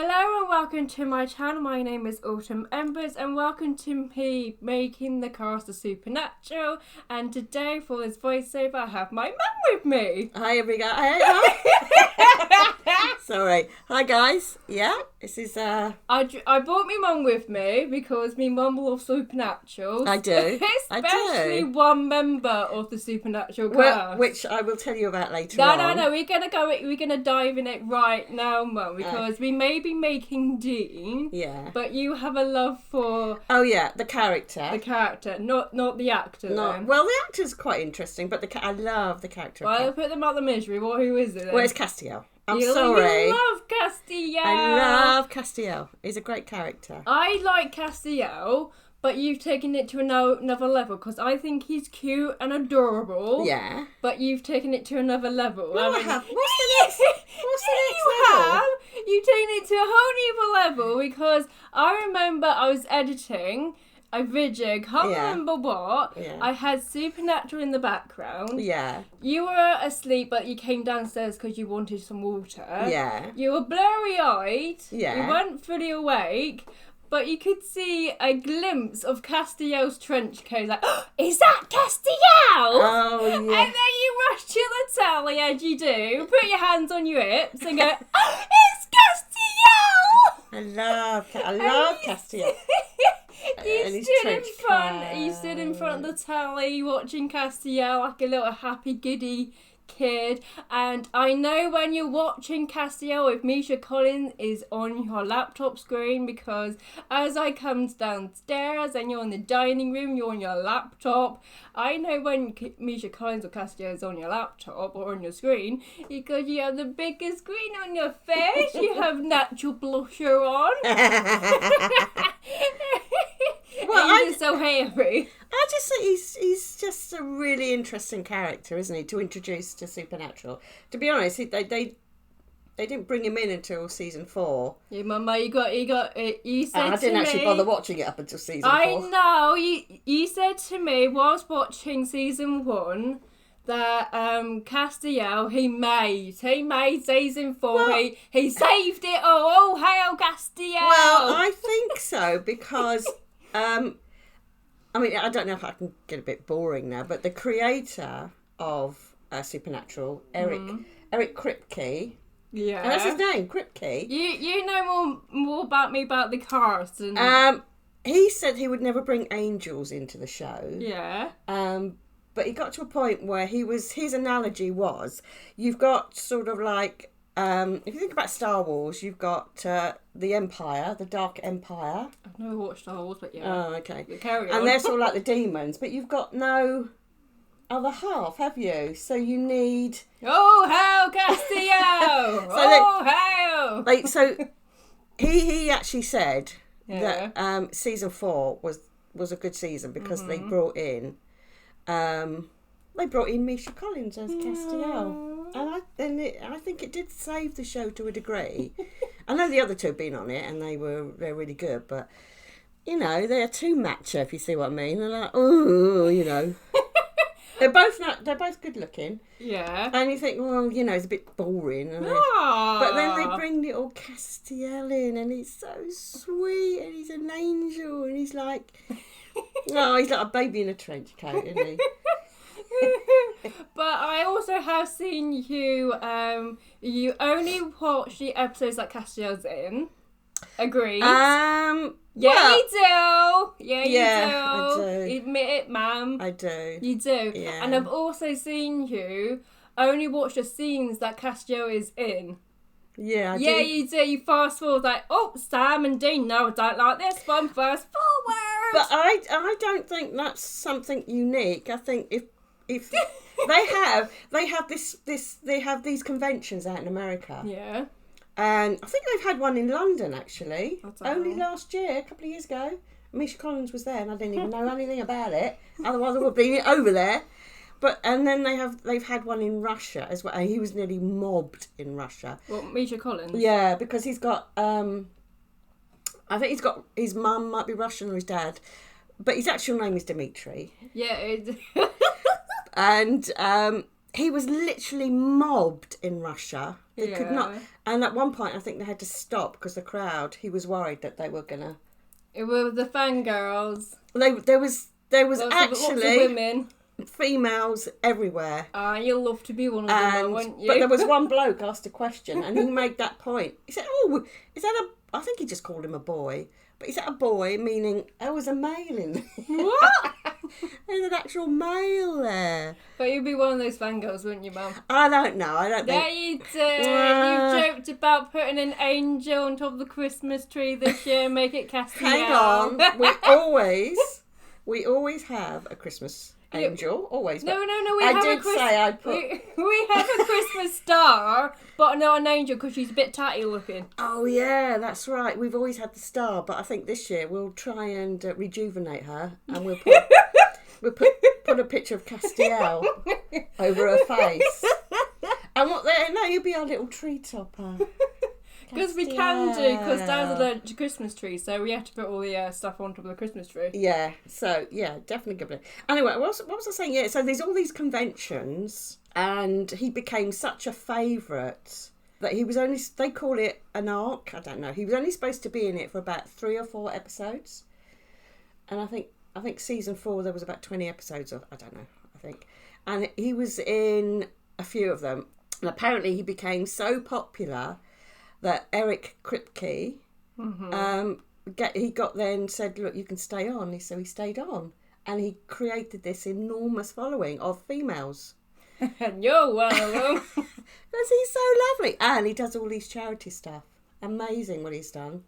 Hello and welcome to my channel. My name is Autumn Embers and welcome to me making the cast of Supernatural. And today for this voiceover I have my mum with me. Hi everyone. Hi. Sorry. Hi guys. Yeah, this is I brought my mum with me because my mum loves Supernatural. I do. Especially one member of the Supernatural cast. Well, which I will tell you about later on. No. We're gonna dive in it right now, mum, because we may be making Dean. Yeah. But you have a love for the character. The character, not the actor. Well, the actor's quite interesting, but I love the character. Well, I'll put them out the misery. Who is it then? Well, it's Castiel. I'm you sorry. You love Castiel. I love Castiel. He's a great character. I like Castiel, but you've taken it to another level because I think he's cute and adorable. Yeah. But you've taken it to another level. No, I have. What's the next level? You've taken it to a whole new level because I remember I was editing a video, can't remember what. Yeah. I had Supernatural in the background. Yeah. You were asleep, but you came downstairs because you wanted some water. Yeah. You were blurry-eyed. Yeah. You weren't fully awake, but you could see a glimpse of Castiel's trench coat. Like, oh, is that Castiel? Oh, yeah. And then you rush to the telly, as you do, put your hands on your hips and go, oh, it's Castiel! I love Castiel. You stood in front of the telly watching Castiel like a little happy giddy kid, and I know when you're watching Castiel if Misha Collins is on your laptop screen, because as I come downstairs and you're in the dining room, you're on your laptop. I know when Misha Collins or Castiel is on your laptop or on your screen because you have the biggest screen on your face. You have natural blusher on. Well, he's so hairy. I just think he's just a really interesting character, isn't he, to introduce to Supernatural. To be honest, they didn't bring him in until season 4. Yeah, Mama, you said I didn't actually bother watching it up until season 4. I know, you said to me whilst watching season 1 that Castiel, he made season 4, well, he saved it all. Oh, hail Castiel! Well, I think so, because I mean, I don't know if I can get a bit boring now, but the creator of Supernatural, Eric Kripke. Yeah. And that's his name, Kripke. You know more about me about the cast and he said he would never bring angels into the show. Yeah. But he got to a point where his analogy was, you've got sort of like, if you think about Star Wars, you've got the Empire, the Dark Empire. I've never watched Star Wars, but yeah. Oh, okay. Carry on. And they're sort of like the demons, but you've got no other half, have you? So you need... Oh, hail Castiel! Hail! So he actually said that season 4 was a good season because they brought in Misha Collins as Castiel. And I think it did save the show to a degree. I know the other two have been on it and they're really good, but you know, they're too macho, if you see what I mean. They're like, oh, you know. They're both good looking. Yeah. And you think, well, you know, it's a bit boring. But then they bring little Castiel in and he's so sweet and he's an angel and he's like he's like a baby in a trench coat, isn't he? But I also have seen you you only watch the episodes that Castiel's in. Agreed? You do. Yeah, you do. I do. Admit it, ma'am. I do. You do. Yeah. And I've also seen you only watch the scenes that Castiel is in. Yeah, I do. Yeah, you do. You fast forward like, oh, Sam and Dean, no, I don't like this one. Fast forward. But I don't think that's something unique. I think if they have these conventions out in America. Yeah. And I think they've had one in London actually. Only know. last year, a couple of years ago. Misha Collins was there and I didn't even know anything about it. Otherwise I would have been over there. And then they've had one in Russia as well. And he was nearly mobbed in Russia. What, Misha Collins? Yeah, because he's got I think his mum might be Russian or his dad. But his actual name is Dmitri. Yeah. And he was literally mobbed in Russia. They could not, Yeah. and at one point I think they had to stop because the crowd. He was worried that they were gonna. It was the fangirls. There was Lots of actually women. females everywhere. You'll love to be one of them, wouldn't you? But there was one bloke asked a question and he made that point. He said, "Oh, is that a?" I think he just called him a boy. But is that a boy? Meaning there was a male in there. What? There's an actual male there. But you'd be one of those fangirls, wouldn't you, Mum? I don't know. I don't Yeah, think. you did. You joked about putting an angel on top of the Christmas tree this year and make it Castiel. Hang on. We always have a Christmas angel. Always. No. I did say I'd put. We have a Christmas star, but not an angel because she's a bit tatty looking. Oh yeah, that's right. We've always had the star, but I think this year we'll try and rejuvenate her, and we'll put a picture of Castiel over her face. And what there? No, you'll be our little tree topper. Because we can do, because Dad's allergic to Christmas trees, so we have to put all the stuff on top of the Christmas tree. Yeah, so, yeah, definitely give it. Anyway, what was I saying? Yeah, so there's all these conventions, and he became such a favourite that he was only, they call it an arc, I don't know, he was only supposed to be in it for about 3 or 4 episodes. And I think season 4 there was about 20 episodes of, I don't know, I think. And he was in a few of them. And apparently he became so popular that Eric Kripke, he got there and said, look, you can stay on. So he stayed on. And he created this enormous following of females. And you're one of them. Because he's so lovely. And he does all these charity stuff. Amazing what he's done.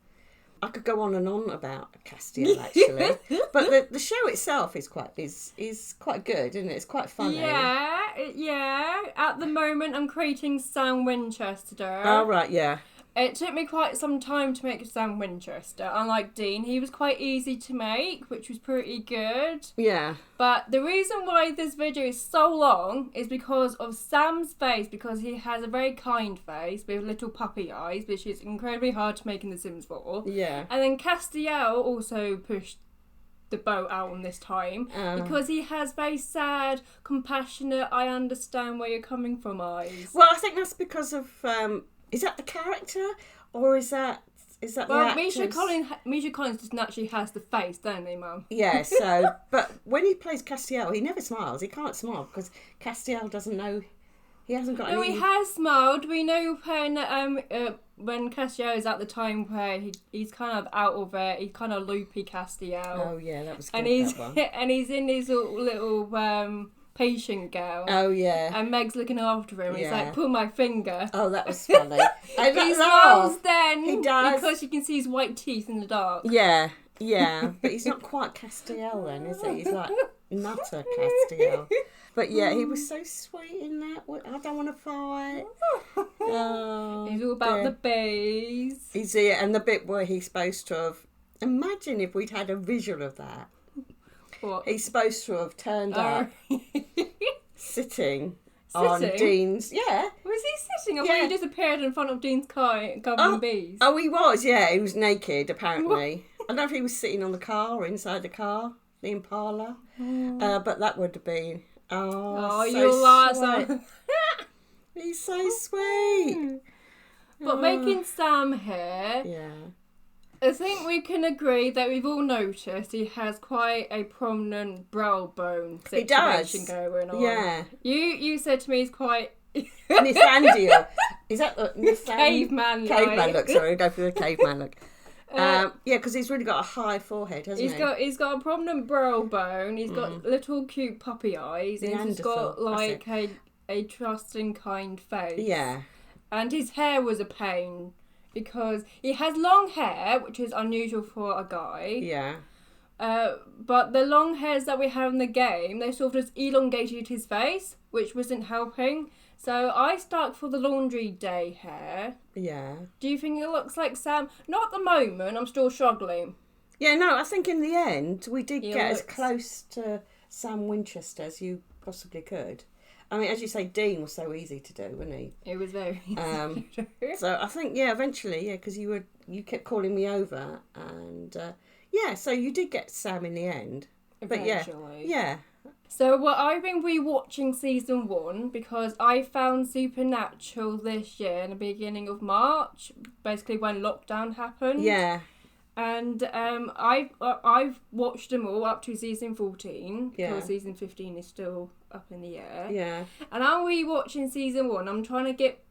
I could go on and on about Castiel, actually. But the show itself is quite good, isn't it? It's quite funny. Yeah. At the moment, I'm creating Sam Winchester. Oh, right, yeah. It took me quite some time to make Sam Winchester. Unlike Dean, he was quite easy to make, which was pretty good. Yeah. But the reason why this video is so long is because of Sam's face, because he has a very kind face with little puppy eyes, which is incredibly hard to make in The Sims 4. Yeah. And then Castiel also pushed the boat out on this time because he has very sad, compassionate, I understand where you're coming from eyes. Well, I think that's because of... is that the character, or is that the actors? Misha Collins just naturally has the face, don't they, Mum? Yeah. So, but when he plays Castiel, he never smiles. He can't smile because Castiel doesn't know. He hasn't got any. No, he has smiled. We know when Castiel is at the time where he's kind of out of it. He's kind of loopy Castiel. Oh yeah, that was good. And he's that one. and he's in his little patient gown. Oh yeah. And Meg's looking after him. And he's Yeah. like, pull my finger. Oh, that was funny. He smiles then. He does. Because you can see his white teeth in the dark. Yeah. But he's not quite Castiel then, is he? He's like nutter Castiel. But yeah, he was so sweet in that. I don't want to fight. Oh, he's all about the bees. He's here, and the bit where he's supposed to have. Imagine if we'd had a visual of that. What? He's supposed to have turned up, sitting on Dean's. Yeah. Was he sitting? I thought he disappeared in front of Dean's car covered in bees. Oh, he was. Yeah, he was naked. Apparently, I don't know if he was sitting on the car or inside the car, the Impala. But that would have been. Oh, so sweet. He's so sweet. But making Sam here. Yeah. I think we can agree that we've all noticed he has quite a prominent brow bone situation going on. Yeah. You said to me he's quite Nathaniel. Is that the caveman look? Caveman look. Sorry, go for the caveman look. Yeah, because he's really got a high forehead, hasn't he? He's got a prominent brow bone. He's got little cute puppy eyes. And he's got like a trusting, kind face. Yeah. And his hair was a pain. Because he has long hair, which is unusual for a guy. Yeah. But the long hairs that we have in the game, they sort of just elongated his face, which wasn't helping. So I stuck for the laundry day hair. Yeah. Do you think it looks like Sam? Not at the moment, I'm still struggling. Yeah, no, I think in the end we did get as close to Sam Winchester as you possibly could. I mean, as you say, Dean was so easy to do, wasn't he? It was very easy to do. So I think, eventually, because you kept calling me over, and so you did get Sam in the end. Eventually. But yeah. So well, I've been rewatching season 1 because I found Supernatural this year in the beginning of March, basically when lockdown happened. Yeah. And I've watched them all up to season 14 because season 15 is still up in the air. Yeah. And I'm rewatching season 1. I'm trying to get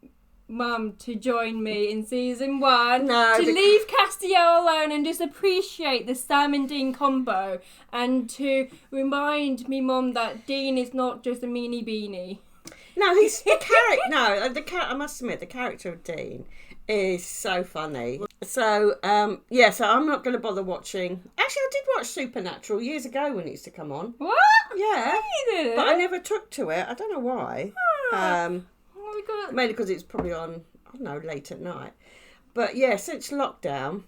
Mum to join me in season 1 leave Castiel alone and just appreciate the Sam and Dean combo, and to remind me, Mum, that Dean is not just a meanie beanie. No, he's the character. I must admit, the character of Dean is so funny. So, so I'm not going to bother watching. Actually, I did watch Supernatural years ago when it used to come on. What? Yeah. You did? But I never took to it. I don't know why. Oh my God. Mainly because it's probably on, I don't know, late at night. But yeah, since lockdown,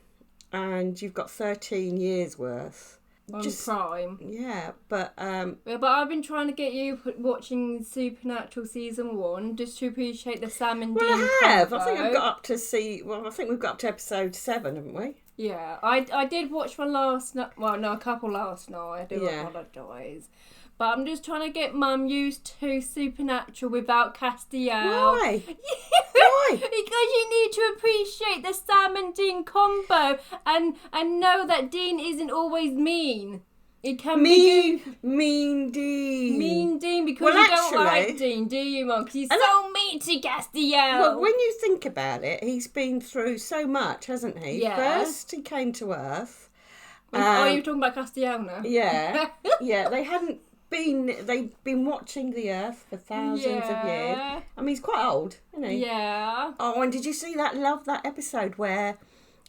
and you've got 13 years worth. On Prime. Yeah, but... But I've been trying to get you watching Supernatural season 1 just to appreciate the Sam and Dean I have. combo. I think I've got up to I think we've got up to episode 7, haven't we? Yeah, I did watch one last night. Well, no, a couple last night. I do Yeah. apologise. But I'm just trying to get Mum used to Supernatural without Castiel. Why? Why? Because you need to appreciate the Sam and Dean combo and know that Dean isn't always mean. It can be mean Dean. Mean Dean, because you don't like Dean, do you, Mum? Because he's so mean to Castiel. Well, when you think about it, he's been through so much, hasn't he? Yeah. First, he came to Earth. You're talking about Castiel now? Yeah. Yeah, they've been watching the Earth for thousands of years. I mean, he's quite old, isn't he? Yeah. Oh, and did you see that episode where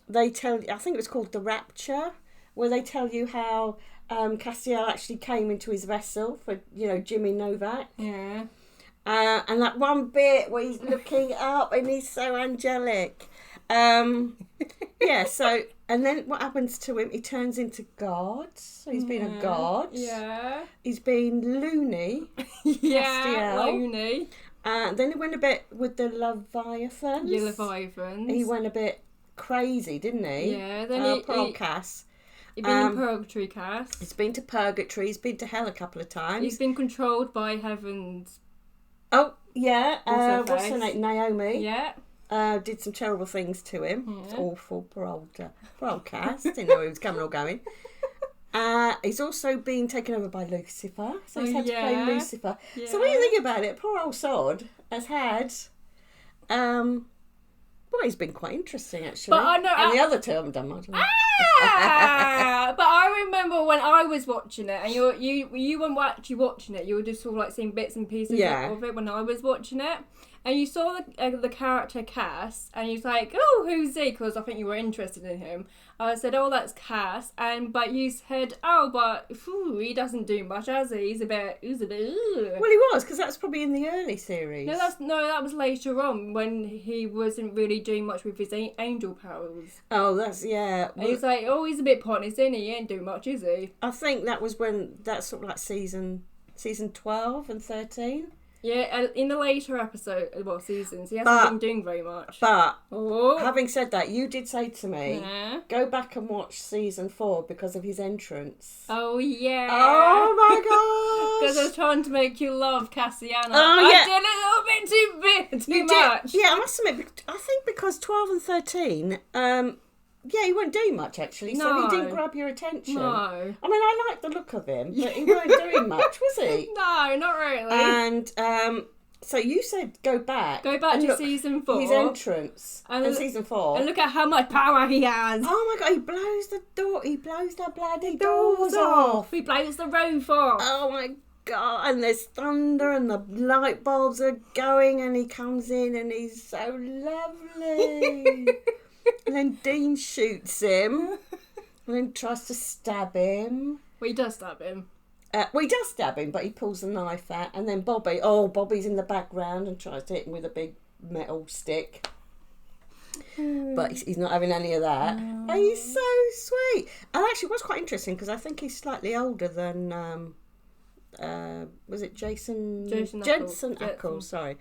they tell, I think it was called The Rapture, where they tell you how Castiel actually came into his vessel for, Jimmy Novak. Yeah. And that one bit where he's looking up and he's so angelic. So, and then what happens to him? He turns into God. So he's been a god. Yeah. He's been loony. Yeah, loony. Then he went a bit with the Leviathans. Yeah, Leviathans. He went a bit crazy, didn't he? Yeah. Then poor old Cass. He's been in Purgatory, Cass. He's been to Purgatory. He's been to hell a couple of times. He's been controlled by Heaven's... Oh, yeah. What's her name? Naomi. Yeah. Did some terrible things to him. Yeah. It's awful. Poor old Cass. Didn't know he was coming or going. He's also been taken over by Lucifer. So he's had to play Lucifer. Yeah. So when you think about it, poor old sod has had... he's been quite interesting, actually. But I know... And the other two haven't done much. But I remember when I was watching it, and you weren't actually watching it, you were just sort of like seeing bits and pieces of it when I was watching it. And you saw the character Cass, and you was like, oh, who's he? Because I think you were interested in him. I said, oh, that's Cass. But you said, oh, but he doesn't do much, has he? He's a bit. Well, he was, because that's probably in the early series. No, that was later on when he wasn't really doing much with his angel powers. Oh, that's yeah. And he was like, oh, he's a bit pointless, isn't he? He ain't doing much, is he? I think that was when that's sort of like season 12 and 13. Yeah, in the later seasons, he hasn't been doing very much. But, having said that, you did say to me, go back and watch season 4 because of his entrance. Oh, yeah. Oh, my gosh. Because I was trying to make you love Cassiana. Oh, yeah. I did a little bit too much. Yeah, I must admit, I think because 12 and 13... he weren't doing much, actually, so he didn't grab your attention. No. I mean, I liked the look of him, but he weren't doing much, was he? No, not really. And so you said go back to season 4. His entrance in season 4. And look at how much power he has. Oh my God, he blows the bloody doors off. He blows the roof off. Oh my God, and there's thunder and the light bulbs are going and he comes in and he's so lovely. And then Dean shoots him and then tries to stab him. Well, he does stab him. He does stab him, but he pulls the knife out. And then Bobby's in the background and tries to hit him with a big metal stick. But he's not having any of that. And he's so sweet. And actually, what's quite interesting, because I think he's slightly older than... was it Jensen Ackles, sorry.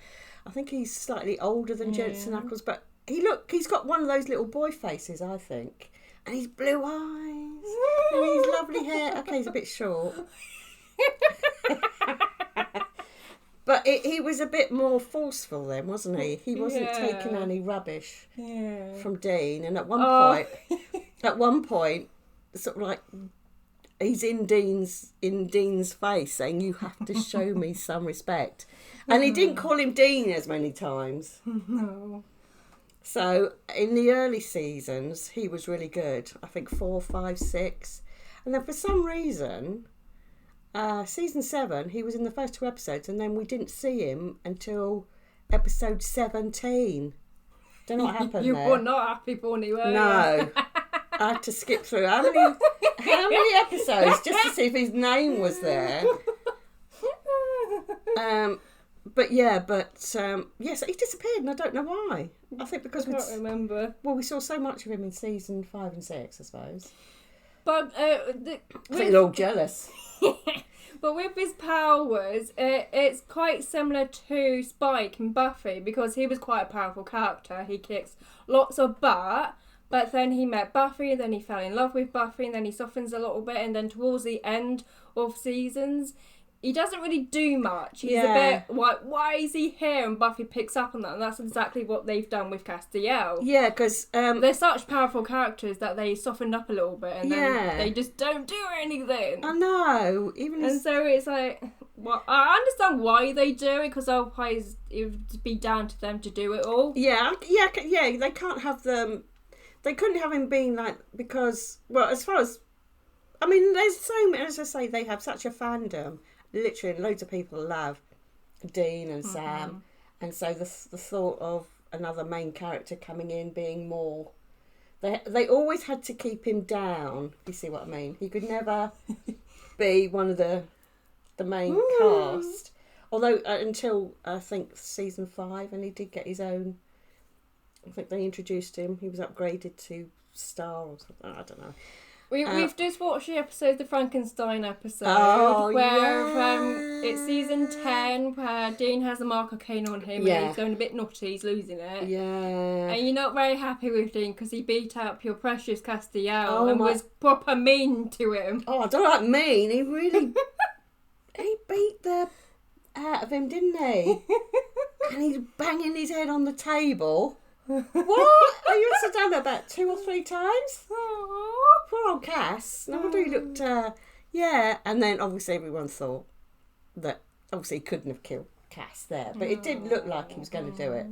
I think he's slightly older than Jensen Ackles, but he's got one of those little boy faces, I think. And he's blue eyes. And he's lovely hair. Okay, he's a bit short. But he was a bit more forceful then, wasn't he? He wasn't Yeah. taking any rubbish Yeah. from Dean. And at Oh. one point, sort of like he's in Dean's face saying, "You have to show me some respect," and he didn't call him Dean as many times. No. So in the early seasons, he was really good. I think 4, 5, 6, and then for some reason, season 7, he was in the first 2 episodes, and then we didn't see him until episode 17. Don't know what happened You there. were not happy, Bonnie, were you? No. I had to skip through how many episodes just to see if his name was there. But so he disappeared, and I don't know why. I think because I can't remember. Well, we saw so much of him in season 5 and 6, I suppose. But I think they're all jealous. But with his powers, it's quite similar to Spike in Buffy, because he was quite a powerful character. He kicks lots of butt, but then he met Buffy, then he fell in love with Buffy, and then he softens a little bit, and then towards the end of seasons, he doesn't really do much. He's a bit like, why is he here? And Buffy picks up on that, and that's exactly what they've done with Castiel. Yeah, because they're such powerful characters that they softened up a little bit, and then they just don't do anything. I know. And so it's like, well, I understand why they do it, because otherwise it would be down to them to do it all. Yeah. They can't have them. They couldn't have him being like, because, well, as far as, I mean, there's so many. As I say, they have such a fandom. Literally, loads of people love Dean and Sam, and so the thought of another main character coming in being more, they always had to keep him down. You see what I mean? He could never be one of the main cast. Although until I think season 5, and he did get his own. I think they introduced him. He was upgraded to star or something. I don't know. We've just watched the episode, the Frankenstein episode, where it's season 10, where Dean has a marker cane on him and he's going a bit nutty, he's losing it. Yeah. And you're not very happy with Dean because he beat up your precious Castiel and was proper mean to him. Oh, I don't like mean. He really, he beat the out of him, didn't he? And he's banging his head on the table. What? Oh, you must have done that about 2 or 3 times. Poor old Cass. No wonder he looked, and then obviously everyone thought that obviously he couldn't have killed Cass there, but it did look like he was going to do it.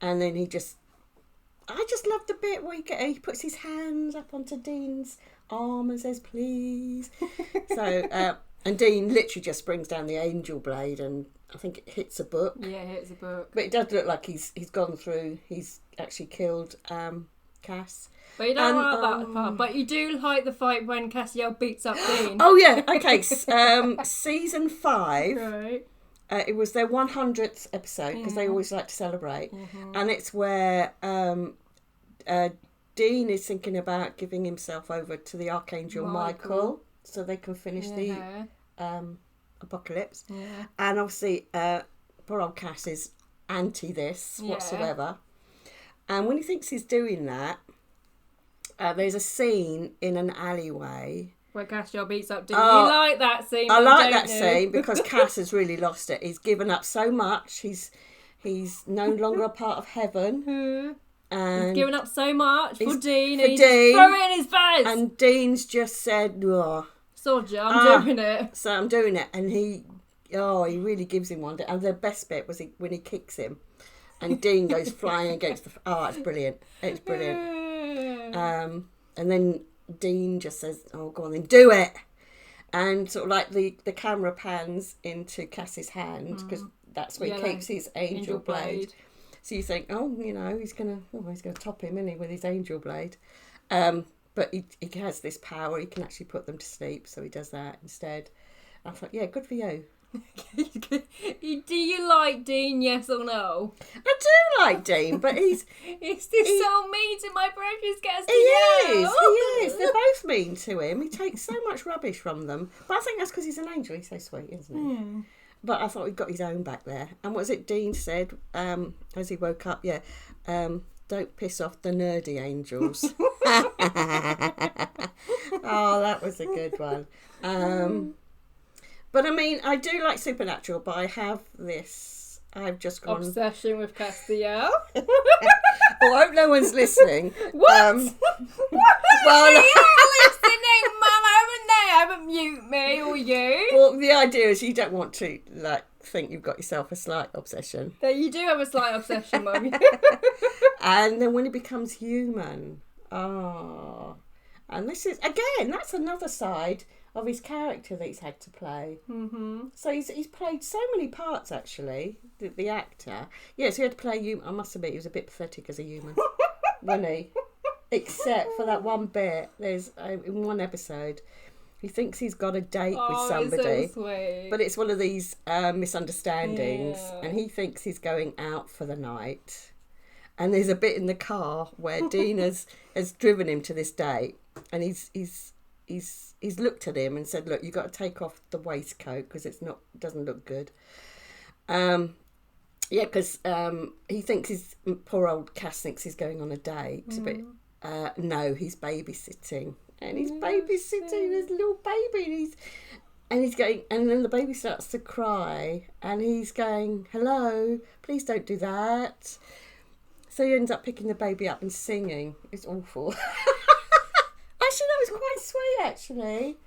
And then I just loved the bit where he puts his hands up onto Dean's arm and says, please. So, and Dean literally just brings down the angel blade, and I think it hits a book. Yeah, it hits a book. But it does look like he's gone through, he's actually killed Cass. But you don't like that part. But you do like the fight when Castiel beats up Dean. Oh yeah, okay. Season 5. Right. It was their 100th episode, because they always like to celebrate, and it's where Dean is thinking about giving himself over to the Archangel Michael so they can finish the apocalypse. Yeah. And obviously, poor old Cass is anti this whatsoever. And when he thinks he's doing that, there's a scene in an alleyway where Castiel beats up Dean. You like that scene? I like that scene because Cass has really lost it. He's given up so much. He's no longer a part of heaven. And he's given up so much for Dean. For Dean. Throw it in his face. And Dean's just said, Soldier, I'm doing it. So I'm doing it. And he really gives him one. And the best bit was when he kicks him. And Dean goes flying against the... Oh, it's brilliant. It's brilliant. And then Dean just says, oh, go on then, do it. And sort of like the camera pans into Cass's hand, because that's where he keeps his angel blade. So you think, he's gonna top him, isn't he, with his angel blade? But he has this power. He can actually put them to sleep, so he does that instead. I thought, yeah, good for you. Do you like Dean, yes or no? I do like Dean, but he's so mean to my precious Castiel. He is. They're both mean to him. He takes so much rubbish from them. But I think that's because he's an angel. He's so sweet, isn't he? Mm. But I thought he got his own back there. And what was it Dean said as he woke up? Yeah, don't piss off the nerdy angels. Oh, that was a good one. But I mean, I do like Supernatural, but I have this. I've just gone obsession with Castiel. Well, I hope no one's listening. What? Well, listening, Mum, haven't they? Haven't mute me or you. Well, the idea is you don't want to think you've got yourself a slight obsession. That you do have a slight obsession, Mum. And then when he becomes human, and this is again, that's another side of his character that he's had to play. Mm-hmm. So he's played so many parts actually. The actor, yes, he had to play human. I must admit, he was a bit pathetic as a human, wasn't he? Except for that one bit. There's in one episode, he thinks he's got a date with somebody, it's so sweet. but it's one of these misunderstandings, Yeah. and he thinks he's going out for the night. And there's a bit in the car where Dean has driven him to this date, and he's looked at him and said, "Look, you've got to take off the waistcoat because doesn't look good." Because he thinks poor old Cass thinks he's going on a date, but no, he's babysitting, and he's babysitting this little baby, and he's going, and then the baby starts to cry, and he's going, "Hello, please don't do that." So he ends up picking the baby up and singing. It's awful. Actually, that was quite sweet, actually.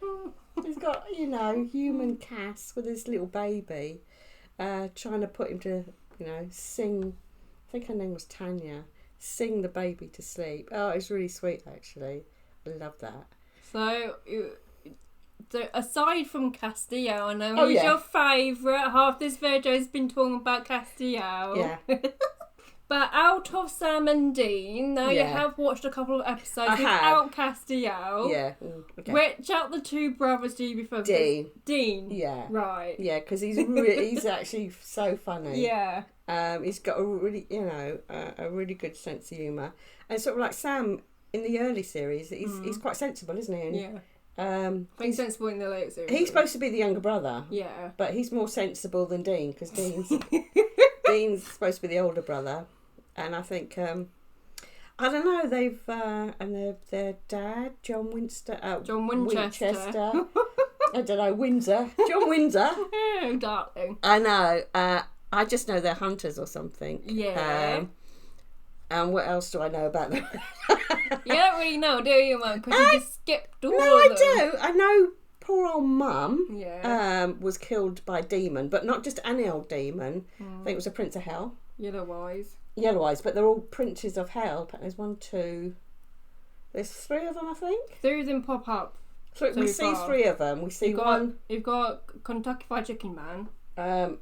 He's got, human Cass with his little baby, trying to put him to, sing. I think her name was Tanya. Sing the baby to sleep. Oh, it's really sweet, actually. I love that. So aside from Castiel, I know he's your favourite. Half this video has been talking about Castiel. Yeah. But out of Sam and Dean, now you have watched a couple of episodes without Castiel. Yeah. Okay. Which out the two brothers do you prefer? Dean. Yeah. Right. Yeah, because he's actually so funny. Yeah. He's got a really, a really good sense of humour. And sort of like Sam in the early series, he's quite sensible, isn't he? And, yeah. He's sensible in the later series. He's supposed to be the younger brother. Yeah. But he's more sensible than Dean, because Dean's supposed to be the older brother. And I think, I don't know, they've, and their dad, John Winchester. I don't know, Windsor. John Windsor. Oh, darling. I know. I just know they're hunters or something. Yeah. And what else do I know about them? You don't really know, do you, Mum? Because you just skipped all of them. No, I do. I know poor old Mum was killed by a demon, but not just any old demon. I think it was a prince of hell. Yellow Eyes, but they're all princes of hell. But there's 1, 2... There's 3 of them, I think. 3 of them pop up. We see 3 of them. We see one... You've got Kentucky Fried Chicken Man.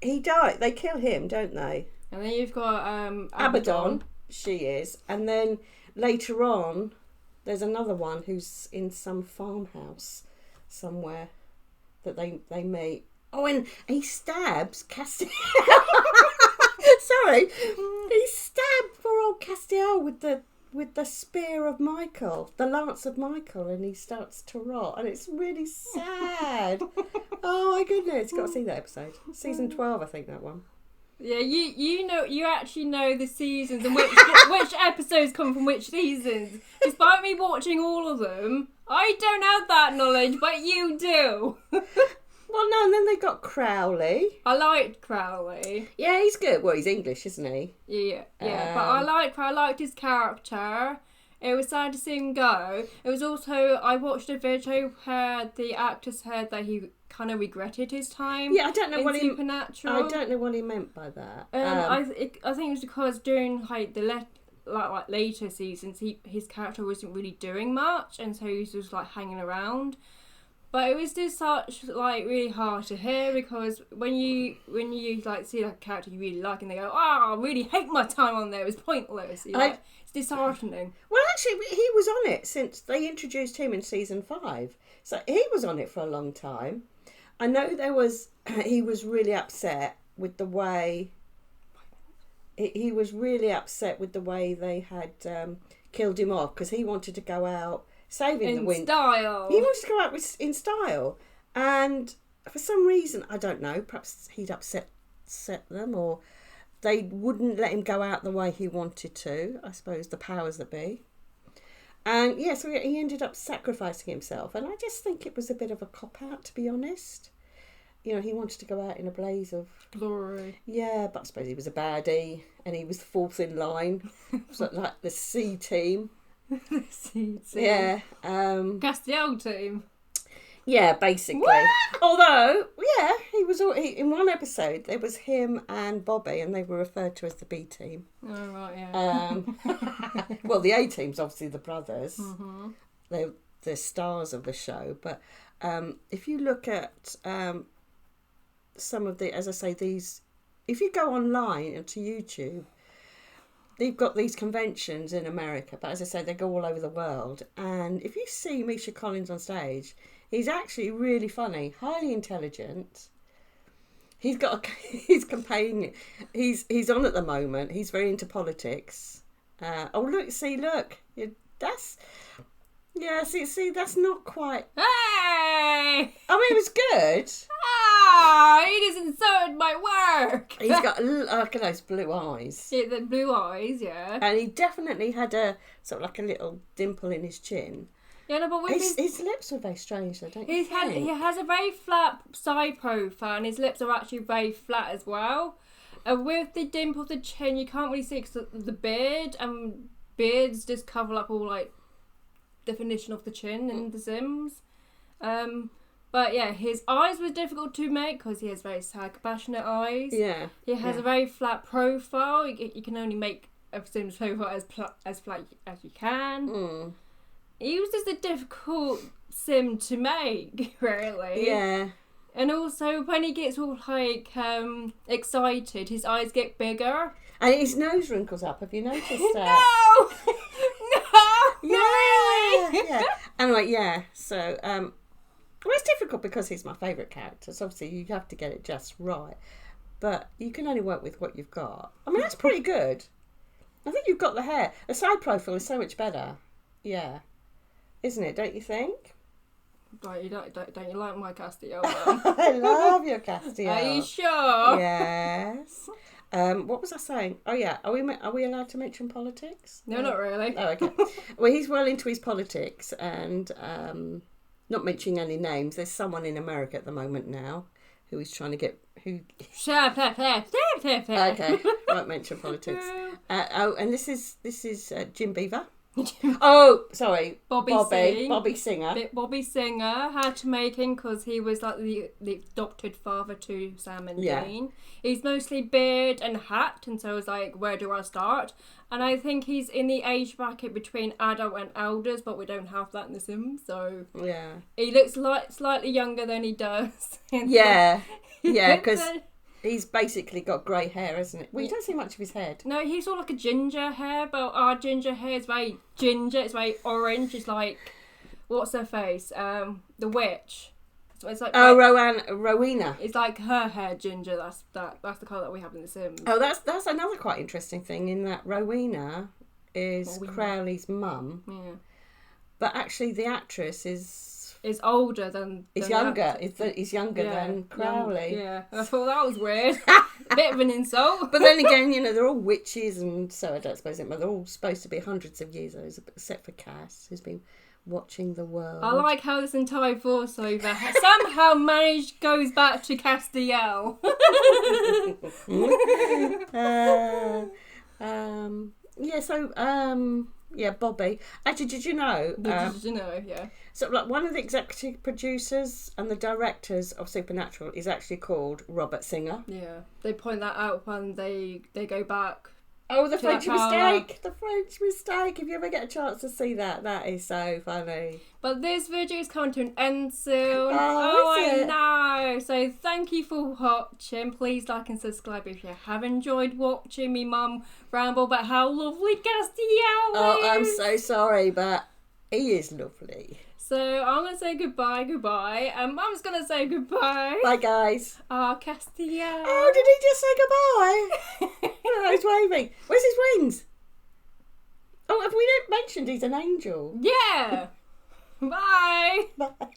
He died. They kill him, don't they? And then you've got Abaddon. She is. And then later on, there's another one who's in some farmhouse somewhere that they meet. Oh, and he stabs Castiel. Sorry, he stabbed poor old Castiel with the spear of Michael, the lance of Michael, and he starts to rot, and it's really sad. Oh my goodness, got to see that episode. Season 12, I think, that one. Yeah, you actually know the seasons and which episodes come from which seasons. Despite me watching all of them, I don't have that knowledge, but you do. Well, no, and then they got Crowley. I liked Crowley. Yeah, he's good. Well, he's English, isn't he? Yeah. But I liked his character. It was sad to see him go. It was also, I watched a video where the actor said that he kind of regretted his time. Yeah, I don't know Supernatural. I don't know what he meant by that. I think it was because during the later seasons, his character wasn't really doing much, and so he was just like hanging around. But it was just such really hard to hear, because when you like see a character you really like and they go, "Oh, I really hate my time on there. It was pointless." It's disheartening. Well, actually, he was on it since they introduced him in season 5, so he was on it for a long time. I know he was really upset with the way. He was really upset with the way they had killed him off, because he wanted to go out. Saving the wind. In style. He wanted to go out in style. And for some reason, I don't know, perhaps he'd upset them, or they wouldn't let him go out the way he wanted to. I suppose the powers that be. And so he ended up sacrificing himself. And I just think it was a bit of a cop-out, to be honest. he wanted to go out in a blaze of glory. Yeah, but I suppose he was a baddie, and he was fourth in line, so like the C team. The C team. Yeah. Castiel team. Yeah, basically. What? Although, yeah, in one episode there was him and Bobby, and they were referred to as the B team. Oh right, yeah. Well, the A team's obviously the brothers. Mm-hmm. They're the stars of the show. But if you look at some of the, as I say, these, if you go online and to YouTube, they've got these conventions in America. But as I say, they go all over the world. And if you see Misha Collins on stage, he's actually really funny, highly intelligent. He's campaigning. He's on at the moment. He's very into politics. Look. That's not quite. Hey! I mean, it was good. Ah, he just insulted my work. He's got like those blue eyes. Yeah, the blue eyes, yeah. And he definitely had a sort of like a little dimple in his chin. Yeah, no, but with his lips were very strange, though, don't you think? He has a very flat side profile, and his lips are actually very flat as well. With the dimple of the chin, you can't really see it because the beard, and beards just cover up all like definition of the chin in The Sims. But yeah, his eyes were difficult to make because he has very sad, compassionate eyes. Yeah. He has a very flat profile. You can only make a Sims profile as flat as you can. Mm. He was just a difficult Sim to make, really. Yeah. And also, when he gets all like excited, his eyes get bigger. And his nose wrinkles up. Have you noticed that? No, no, really. Yeah. Anyway, yeah. So, well, it's difficult because he's my favourite character. So obviously, you have to get it just right. But you can only work with what you've got. I mean, that's pretty good. I think you've got the hair. The side profile is so much better. Yeah. Isn't it? Don't you think? Right, you don't you like my Castiel? I love your Castiel. Are you sure? Yes. What was I saying? Oh yeah, are we allowed to mention politics? No, not really. Oh, okay. Well, he's well into his politics, and not mentioning any names. There's someone in America at the moment now who is trying to get Okay, won't mention politics. And this is Jim Beaver. Oh, sorry, Bobby Singer. Bobby Singer had to make him because he was like the adopted father to Sam and Dean. He's mostly beard and hat, and so I was like, where do I start? And I think he's in the age bracket between adult and elders, but we don't have that in The Sims, so yeah, he looks like slightly younger than he does. Yeah, because he's basically got grey hair, hasn't it? Well, you don't see much of his head. No, he's all like a ginger hair, but our ginger hair is very ginger. It's very orange. It's like, what's her face? The witch. So it's like Rowena. It's like her hair ginger. That's the colour that we have in The Sims. Oh, that's another quite interesting thing in that Rowena is Crowley's mum. Yeah. But actually, the actress is older than. Is younger. Is younger than Crowley. Yeah, I thought that was weird. Bit of an insult. But then again, they're all witches, and so I don't suppose it. But they're all supposed to be hundreds of years old, except for Cass, who's been watching the world. I like how this entire voiceover somehow goes back to Castiel. Bobby. Actually, did you know? Did you know? Yeah. So, like, one of the executive producers and the directors of Supernatural is actually called Robert Singer. Yeah, they point that out when they go back. Oh, the French mistake! The French mistake! If you ever get a chance to see that, that is so funny. But this video is coming to an end soon. Oh, I know. So thank you for watching. Please like and subscribe if you have enjoyed watching me mum ramble about how lovely Castiel is. Oh, I'm so sorry, but he is lovely. So I'm going to say goodbye, and Mum's going to say goodbye. Bye, guys. Castiel. Oh, did he just say goodbye? Oh, he's waving. Where's his wings? Oh, have we not mentioned he's an angel? Yeah. Bye. Bye.